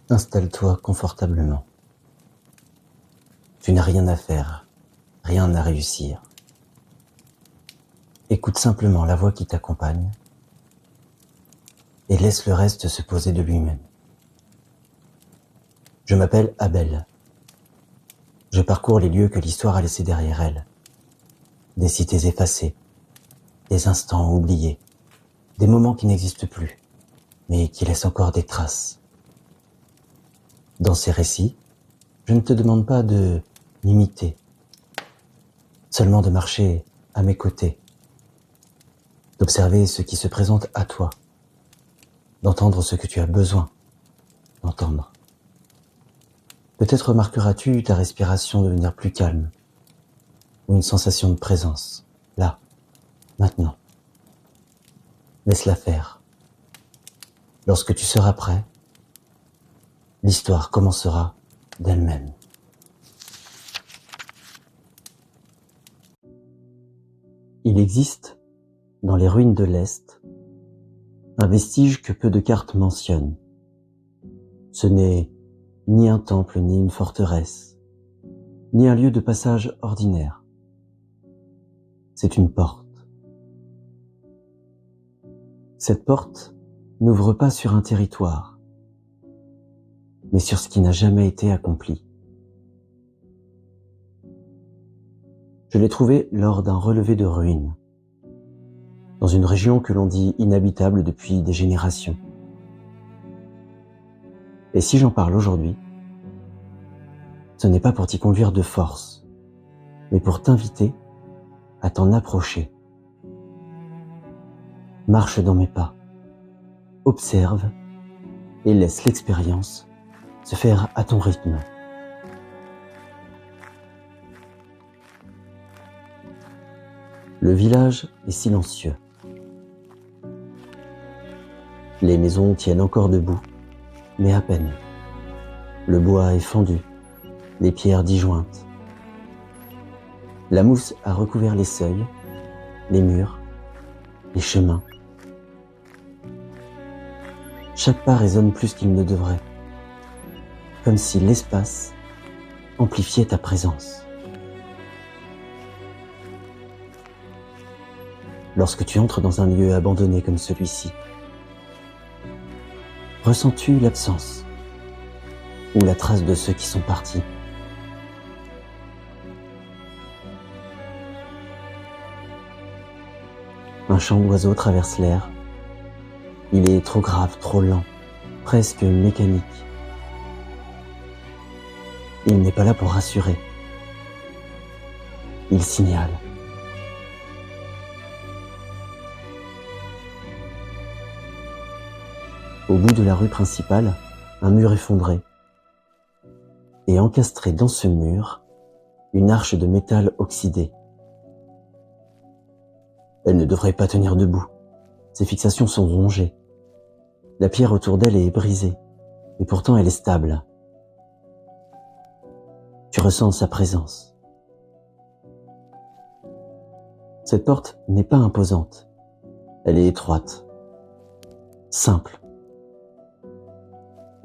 Installe-toi confortablement. Tu n'as rien à faire, rien à réussir. Écoute simplement la voix qui t'accompagne et laisse le reste se poser de lui-même. Je m'appelle Abel. Je parcours les lieux que l'histoire a laissés derrière elle. Des cités effacées, des instants oubliés, des moments qui n'existent plus, mais qui laissent encore des traces. Dans ces récits, je ne te demande pas de m'imiter, seulement de marcher à mes côtés, d'observer ce qui se présente à toi, d'entendre ce que tu as besoin d'entendre. Peut-être remarqueras-tu ta respiration devenir plus calme, ou une sensation de présence, là, maintenant. Laisse-la faire. Lorsque tu seras prêt, l'histoire commencera d'elle-même. Il existe, dans les ruines de l'Est, un vestige que peu de cartes mentionnent. Ce n'est ni un temple, ni une forteresse, ni un lieu de passage ordinaire. C'est une porte. Cette porte n'ouvre pas sur un territoire, mais sur ce qui n'a jamais été accompli. Je l'ai trouvée lors d'un relevé de ruines, dans une région que l'on dit inhabitable depuis des générations. Et si j'en parle aujourd'hui, ce n'est pas pour t'y conduire de force, mais pour t'inviter à t'en approcher. Marche dans mes pas, observe et laisse l'expérience se faire à ton rythme. Le village est silencieux. Les maisons tiennent encore debout, mais à peine. Le bois est fendu, les pierres disjointes. La mousse a recouvert les seuils, les murs, les chemins. Chaque pas résonne plus qu'il ne devrait, comme si l'espace amplifiait ta présence. Lorsque tu entres dans un lieu abandonné comme celui-ci, ressens-tu l'absence ou la trace de ceux qui sont partis? Un chant d'oiseau traverse l'air. Il est trop grave, trop lent, presque mécanique. Il n'est pas là pour rassurer. Il signale. Au bout de la rue principale, un mur effondré. Et encastré dans ce mur, une arche de métal oxydé. Elle ne devrait pas tenir debout. Ses fixations sont rongées. La pierre autour d'elle est brisée, et pourtant elle est stable. Tu ressens sa présence. Cette porte n'est pas imposante. Elle est étroite, simple.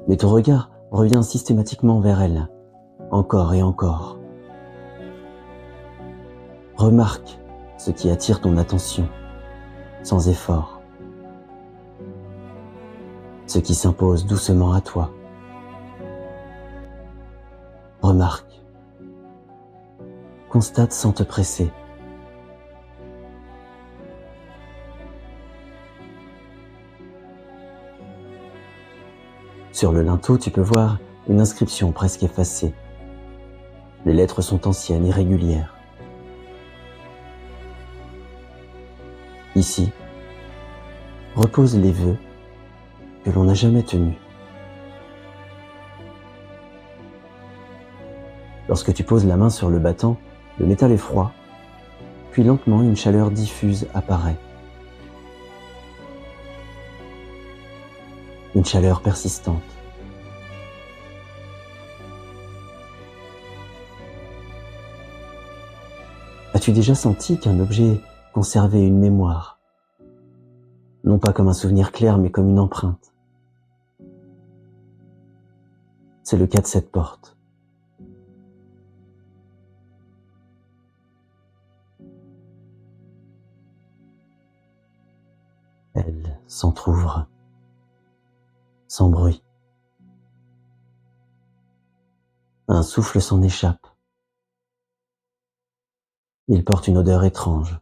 Mais ton regard revient systématiquement vers elle, encore et encore. Remarque ce qui attire ton attention, sans effort. Ce qui s'impose doucement à toi. Remarque. Constate sans te presser. Sur le linteau, tu peux voir une inscription presque effacée. Les lettres sont anciennes, irrégulières. Ici, reposent les vœux que l'on n'a jamais tenus. Lorsque tu poses la main sur le battant, le métal est froid, puis lentement une chaleur diffuse apparaît. Une chaleur persistante. As-tu déjà senti qu'un objet conservait une mémoire? Non pas comme un souvenir clair, mais comme une empreinte. C'est le cas de cette porte. Elle s'entr'ouvre, sans bruit. Un souffle s'en échappe. Il porte une odeur étrange.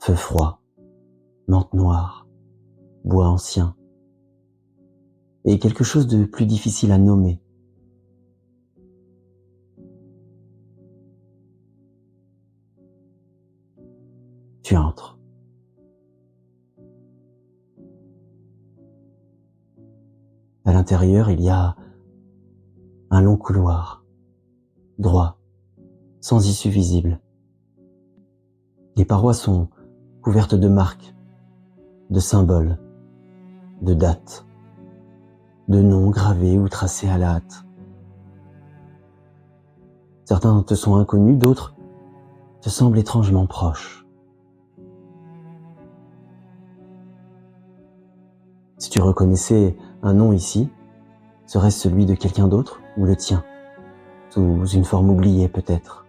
Feu froid, menthe noire, bois ancien, et quelque chose de plus difficile à nommer. Tu entres. À l'intérieur, il y a un long couloir, droit, sans issue visible. Les parois sont couvertes de marques, de symboles, de dates, de noms gravés ou tracés à la hâte. Certains te sont inconnus, d'autres te semblent étrangement proches. Si tu reconnaissais un nom ici, serait-ce celui de quelqu'un d'autre ou le tien, sous une forme oubliée peut-être?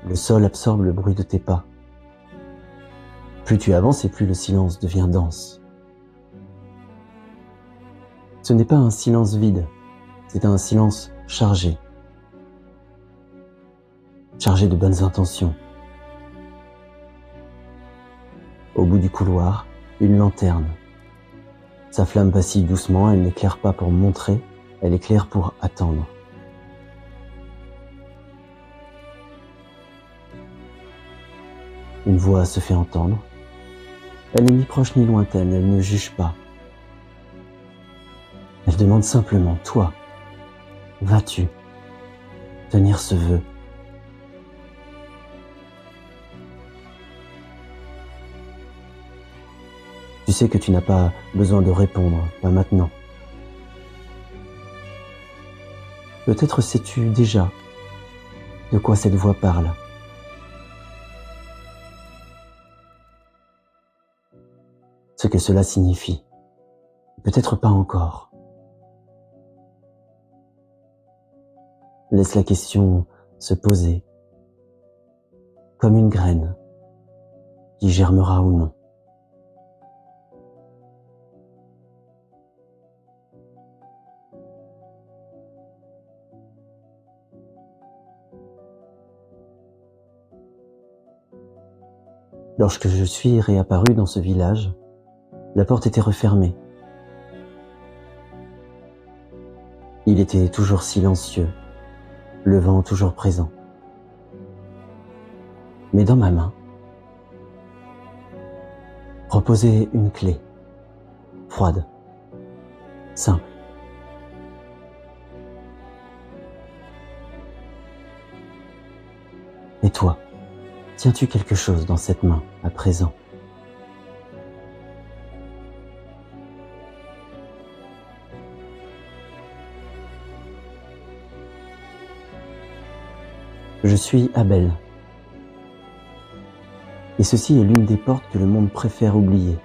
Le sol absorbe le bruit de tes pas. Plus tu avances et plus le silence devient dense. Ce n'est pas un silence vide, c'est un silence chargé. Chargé de bonnes intentions. Au bout du couloir, une lanterne. Sa flamme vacille doucement, elle n'éclaire pas pour montrer, elle éclaire pour attendre. Une voix se fait entendre. Elle n'est ni proche ni lointaine, elle ne juge pas. Elle demande simplement, toi, vas-tu tenir ce vœu? Tu sais que tu n'as pas besoin de répondre, pas maintenant. Peut-être sais-tu déjà de quoi cette voix parle. Ce que cela signifie. Peut-être pas encore. Laisse la question se poser, comme une graine qui germera ou non. Lorsque je suis réapparu dans ce village, la porte était refermée. Il était toujours silencieux, le vent toujours présent. Mais dans ma main, reposait une clé, froide, simple. Et toi, tiens-tu quelque chose dans cette main à présent? Je suis Abel. Et ceci est l'une des portes que le monde préfère oublier.